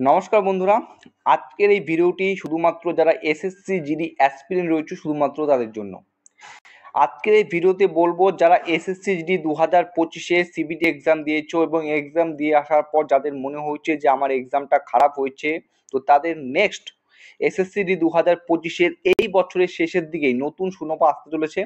নমস্কার বন্ধুরা, আজকের এই ভিডিওটি শুধুমাত্র যারা এসএসসি জিডি অ্যাসপিরেন্ট রয়েছে শুধুমাত্র তাদের জন্য। আজকের এই ভিডিওতে বলবো যারা এসএসসি জিডি 2025-এ সিবিটি এক্সাম দিয়েছো এবং এক্সাম দিয়ে আসার পর যাদের মনে হয়েছে যে আমার এক্সামটা খারাপ হয়েছে, তো তাদের নেক্সট এসএসসি জিডি 2025-এর এই বছরের শেষের দিকেই নতুন শূন্যপদ আসতে চলেছে।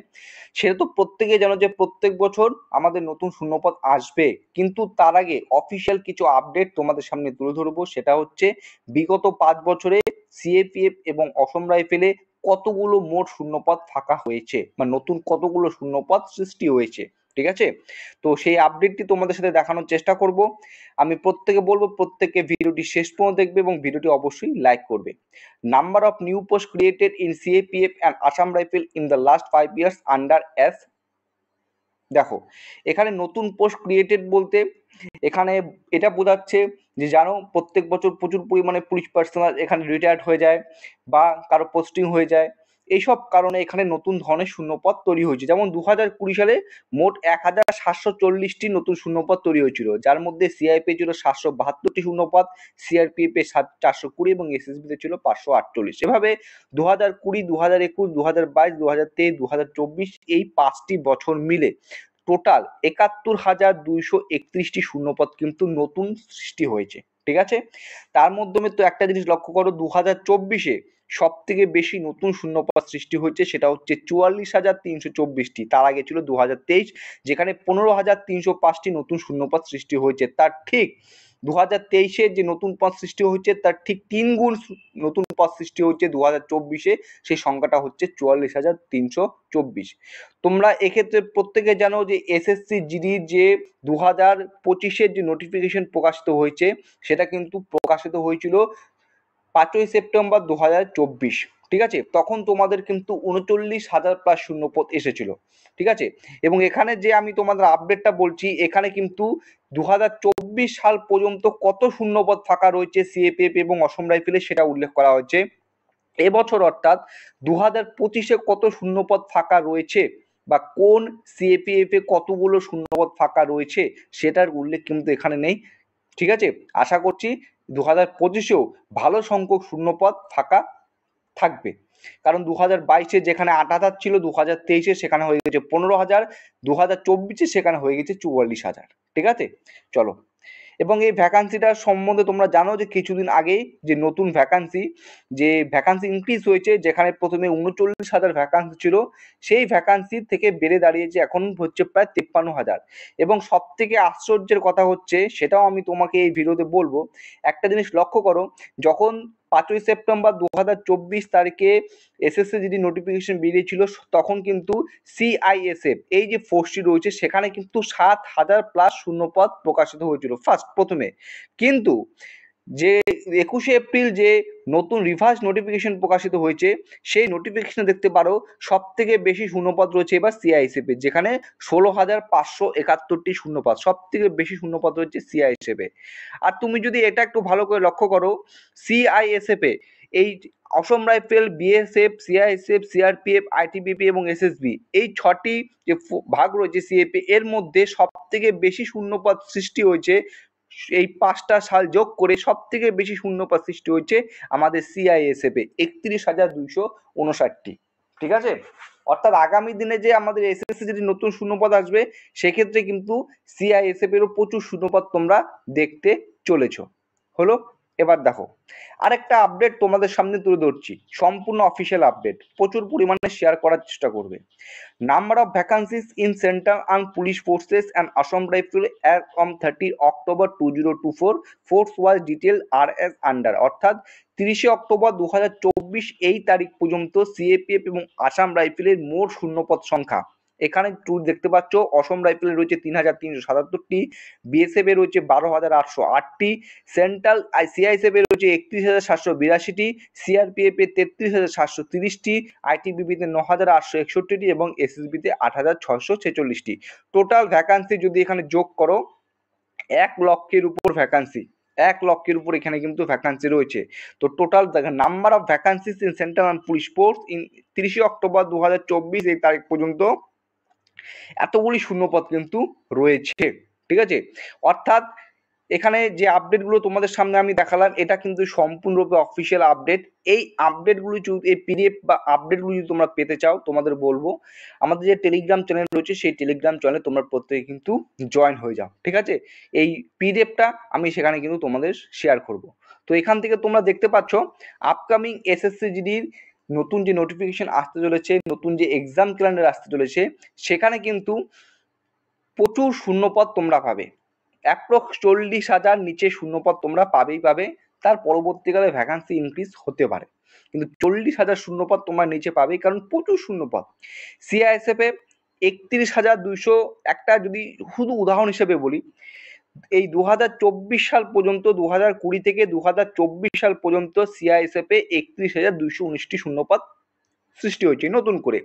সেটা তো প্রত্যেকে জানো যে প্রত্যেক বছর আমাদের নতুন শূন্যপদ আসবে, কিন্তু তার আগে অফিসিয়াল কিছু আপডেট তোমাদের সামনে তুলে ধরবো। সেটা হচ্ছে বিগত 5 বছরে সিএপিএফ এবং অসম রাইফেলে কতগুলো মোট শূন্যপদ ফাঁকা হয়েছে বা নতুন কতগুলো শূন্যপদ সৃষ্টি হয়েছে, ঠিক আছে? তো সেই আপডেটটি তোমাদের সাথে দেখানোর চেষ্টা করব। আমি প্রত্যেকে বলবো প্রত্যেকে ভিডিওটি শেষ পর্যন্ত দেখবে এবং ভিডিওটি অবশ্যই লাইক করবে। Number of new post created in CAPF and Assam rifle in the last 5 years under S. দেখো, এখানে নতুন পোস্ট ক্রিয়েটেড বলতে এখানে এটা বোঝাচ্ছে যে জানো প্রত্যেক বছর প্রচুর পরিমাণে পুলিশ পার্সোনাল এখানে রিটায়ার্ড হয়ে যায় বা কারো পোস্টিং হয়ে যায়। এইসব কারণে এখানে নতুন ধরনের শূন্যপদ তৈরি হয়েছে। যেমন 2020 সালে মোট 1740টি নতুন শূন্যপদ তৈরি হয়েছিল, যার মধ্যে সিআইপি ছিল 772টি শূন্যপদ, সিআরপিএফ এ 420 এবং এসএসবি তে ছিল 548। এভাবে 2020, 2021, 2022, 2023, 2024 এই 5টি বছর মিলে টোটাল 71,231টি শূন্যপদ কিন্তু নতুন সৃষ্টি হয়েছে, ঠিক আছে? তার মাধ্যমে তো একটা জিনিস লক্ষ্য করো, 2024-এ সব থেকে বেশি নতুন শূন্যপদ সৃষ্টি হয়েছে, সেটা হচ্ছে 44,324টি। তার আগে ছিল 2023, যেখানে 15,305টি নতুন শূন্যপদ সৃষ্টি হয়েছে। তার ঠিক 2023-এ যে নতুন পদ সৃষ্টি হয়েছে তার ঠিক 3 গুণ নতুন পদ সৃষ্টি হচ্ছে 2024-এ, সেই সংখ্যাটা হচ্ছে 44,324। তোমরা এক্ষেত্রে প্রত্যেকে জানো যে এসএসসি জিডির যে 2025-এর যে নোটিফিকেশন প্রকাশিত হয়েছে সেটা কিন্তু প্রকাশিত হয়েছিল 5ই সেপ্টেম্বর 2024, ঠিক আছে? তখন তোমাদের কিন্তু 39,000 প্লাস শূন্যপদ এসেছিল, ঠিক আছে? এবং এখানে যে আমি তোমাদের আপডেটটা বলছি, এখানে কিন্তু 2024 সাল পর্যন্ত কত শূন্যপদ ফাঁকা রয়েছে সিএপিএফ এবং অসম রাইফেলে সেটা উল্লেখ করা হয়েছে। এবছর অর্থাৎ 2025-এ কত শূন্যপদ ফাঁকা রয়েছে বা কোন সিএপিএফ এ কতগুলো শূন্যপদ ফাঁকা রয়েছে সেটার উল্লেখ কিন্তু এখানে নেই, ঠিক আছে? আশা করছি 2025-এও ভালো সংখ্যক শূন্যপদ ফাঁকা থাকবে, কারণ 2022-এ যেখানে 8,000 ছিল, 2023-এ সেখানে হয়ে গেছে 15,000, 2024-এ সেখানে হয়ে গেছে 44,000, ঠিক আছে? চলো, এবং এই ভ্যাকান্সিটার সম্বন্ধে তোমরা জানো যে কিছুদিন আগেই যে নতুন ভ্যাকান্সি ইনক্রিজ হয়েছে, যেখানে প্রথমে 39,000 ভ্যাকান্সি ছিল, সেই ভ্যাকান্সি থেকে বেড়ে দাঁড়িয়েছে এখন হচ্ছে প্রায় 53,000। এবং সব থেকে আশ্চর্যের কথা হচ্ছে, সেটাও আমি তোমাকে এই ভিডিওতে বলবো, একটা জিনিস লক্ষ্য করো, যখন 5ই সেপ্টেম্বর 2024 তারিখে এসএসসি জিডি নোটিফিকেশন বেরিয়েছিল, তখন কিন্তু সিআইএসএফ এই যে ফোর্সটি রয়েছে সেখানে কিন্তু 7,000 প্লাস শূন্যপদ প্রকাশিত হয়েছিল প্রথমে। কিন্তু যে 21শে এপ্রিল যে নতুন রিভার্স নোটিফিকেশন প্রকাশিত হয়েছে, সেই নোটিফিকেশনে দেখতে পারো সব থেকে বেশি শূন্যপদ রয়েছে এবার সিআইএসএফ এ, যেখানে 16,571টি শূন্যপদ, সব থেকে বেশি শূন্যপদ রয়েছে সিআইএসএফ এ। আর তুমি যদি এটা একটু ভালো করে লক্ষ্য করো, সিআইএসএফ এ এই Assam rifle, BSF, CISF, CRPF, ITBP এবং এসএসবি এই 6টি যে ভাগ রয়েছে সিএপি, এর মধ্যে সব থেকে বেশি শূন্যপদ সৃষ্টি হয়েছে, এই 5টা সাল যোগ করে সব থেকে বেশি শূন্যপদ সৃষ্টি হয়েছে আমাদের সিআইএসএফ এ, 31,259টি, ঠিক আছে? অর্থাৎ আগামী দিনে যে আমাদের এসএসসি যদি নতুন শূন্যপদ আসবে, সেক্ষেত্রে কিন্তু সিআইএসএফ এরও প্রচুর শূন্যপদ তোমরা দেখতে চলেছো। হলো, এবার দেখো আরেকটা আপডেট তোমাদের সামনে তুলে ধরছি, সম্পূর্ণ অফিসিয়াল আপডেট, প্রচুর পরিমাণে শেয়ার করার চেষ্টা করবে। Number of vacancies in central armed police forces and Assam rifle as on 30 October 2024, force wise detail are as under. অর্থাৎ 30শে অক্টোবর 2024 এই তারিখ পর্যন্ত সিএপিএফ এবং আসাম রাইফেলের মোট শূন্যপদ সংখ্যা এখানে দেখতে পাচ্ছ। অসম রাইফেলে রয়েছে 3,377টি, বিএসএফ এ রয়েছে 12,808টি, সেন্ট্রাল সিআইএসএফ এ রয়েছে 31,782টি, সিআরপিএফ এ 33,730টি, আইটিবিপি তে 9,861টি এবং এসএসবি তে 8,646টি। টোটাল ভ্যাকান্সি যদি এখানে যোগ করো 1 লক্ষের উপর ভ্যাকান্সি, 1 লক্ষের উপর এখানে কিন্তু ভ্যাকান্সি রয়েছে। তো total number of vacancies in central armed police force in 30শে অক্টোবর 2024 এই তারিখ পর্যন্ত এতগুলি শূন্যপদ কিন্তু রয়েছে, ঠিক আছে? অর্থাৎ এখানে যে আপডেটগুলো তোমাদের সামনে আমি দেখালাম এটা কিন্তু সম্পূর্ণরূপে অফিসিয়াল আপডেট। এই আপডেটগুলি এই পিডিএফ বা আপডেটগুলো যদি তোমরা পেতে চাও, তোমাদের বলবো আমাদের যে টেলিগ্রাম চ্যানেল রয়েছে সেই টেলিগ্রাম চ্যানেলে তোমরা প্রত্যেকে কিন্তু জয়েন হয়ে যাও, ঠিক আছে। এই পিডিএফটা আমি সেখানে কিন্তু তোমাদের শেয়ার করব। তো এখান থেকে তোমরা দেখতে পাচ্ছ আপকামিং এসএসসি জিডির নতুন যে নোটিফিকেশন আসতে চলেছে, নতুন যে এক্সাম ক্যালেন্ডার আসতে চলেছে, সেখানে কিন্তু প্রচুর শূন্যপদ তোমরা পাবে। অ্যাপ্রক্স 40,000 নিচে শূন্যপদ তোমরা পাবেই পাবে। তার পরবর্তীকালে ভ্যাকান্সি ইনক্রিজ হতে পারে, কিন্তু 40,000 শূন্যপদ তোমরা নিচে পাবেই, কারণ প্রচুর শূন্যপদ। সিআইএসএফ এ 31,200, একটা যদি শুধু উদাহরণ হিসেবে বলি, এই 2024 সাল পর্যন্ত 2020 থেকে 2024 সাল পর্যন্ত সিআইএসএফ এ 31,219টি শূন্যপদ সৃষ্টি হয়েছে নতুন করে।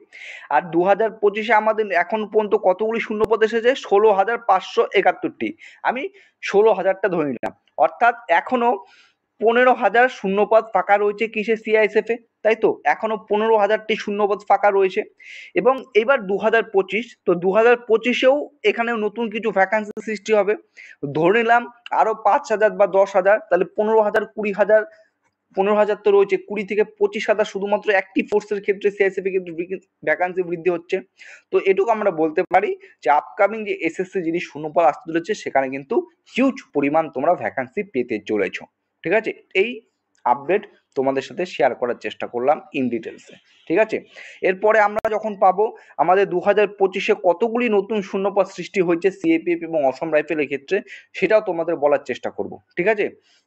আর 2025-এ আমাদের এখন পর্যন্ত কতগুলি শূন্যপদ এসেছে? 16,571টি। আমি 16,000টা ধরে নিলাম, অর্থাৎ এখনো 15,000 শূন্যপদ ফাঁকা রয়েছে কিসে? সিআইএসএফ এ, তাই তো? এখনো 15,000টি শূন্যপদ ফাঁকা রয়েছে। এবং এবার 2025, তো 2025-এও এখানে নতুন কিছু ভ্যাকান্সি সৃষ্টি হবে। ধরে নিলাম আরো 5,000 বা 10,000, তাহলে 15,000, 20,000, 15,000 তো রয়েছে, 20 থেকে 25,000 শুধুমাত্র অ্যাক্টিভ ফোর্সের ক্ষেত্রে সিআইএসএফ এর ক্ষেত্রে ভ্যাকান্সি বৃদ্ধি হচ্ছে। তো এটুকু আমরা বলতে পারি যে আপকামিং যে এসএসসি জিডি শূন্যপদ আসতে চলেছে সেখানে কিন্তু হিউজ পরিমাণ তোমরা ভ্যাকান্সি পেতে চলেছো, ঠিক আছে। এই আপডেট তোমাদের সাথে শেয়ার করার চেষ্টা করলাম ইন ডিটেলসে, ঠিক আছে। এরপরে আমরা যখন পাবো আমাদের 2025-এ কতগুলি নতুন শূন্যপদ সৃষ্টি হয়েছে সিএপিএফ এবং অসম রাইফেলের ক্ষেত্রে, সেটাও তোমাদের বলার চেষ্টা করব, ঠিক আছে।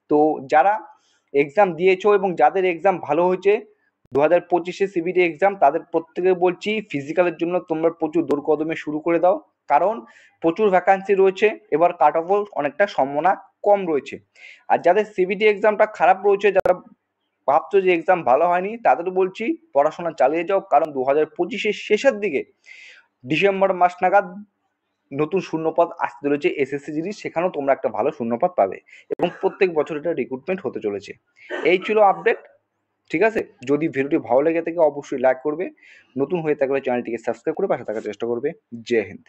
তো যারা এক্সাম দিয়েছো এবং যাদের এক্সাম ভালো হয়েছে 2025-এ সিবিটি এক্সাম, তাদের প্রত্যেকে বলছি ফিজিক্যালের জন্য তোমরা প্রচুর দৌড়কদমে শুরু করে দাও, কারণ প্রচুর ভ্যাকান্সি রয়েছে, এবার কাট অফ অনেকটা সম্ভাবনা কম রয়েছে। আর যাদের সিবিটি এক্সামটা খারাপ রয়েছে, যারা ভাবছো যে এক্সাম ভালো হয়নি, তাদের বলছি পড়াশোনা চালিয়ে যাও, কারণ 2025-এর শেষের দিকে ডিসেম্বর মাস নাগাদ নতুন শূন্যপদ আসতে চলেছে এসএসসি জিডি, সেখানেও তোমরা একটা ভালো শূন্যপদ পাবে এবং প্রত্যেক বছর এটা রিক্রুটমেন্ট হতে চলেছে। এই ছিল আপডেট, ঠিক আছে। যদি ভিডিওটি ভালো লেগে থাকে অবশ্যই লাইক করবে, নতুন হয়ে থাকলে চ্যানেলটিকে সাবস্ক্রাইব করে পাশে থাকার চেষ্টা করবে। জয় হিন্দ।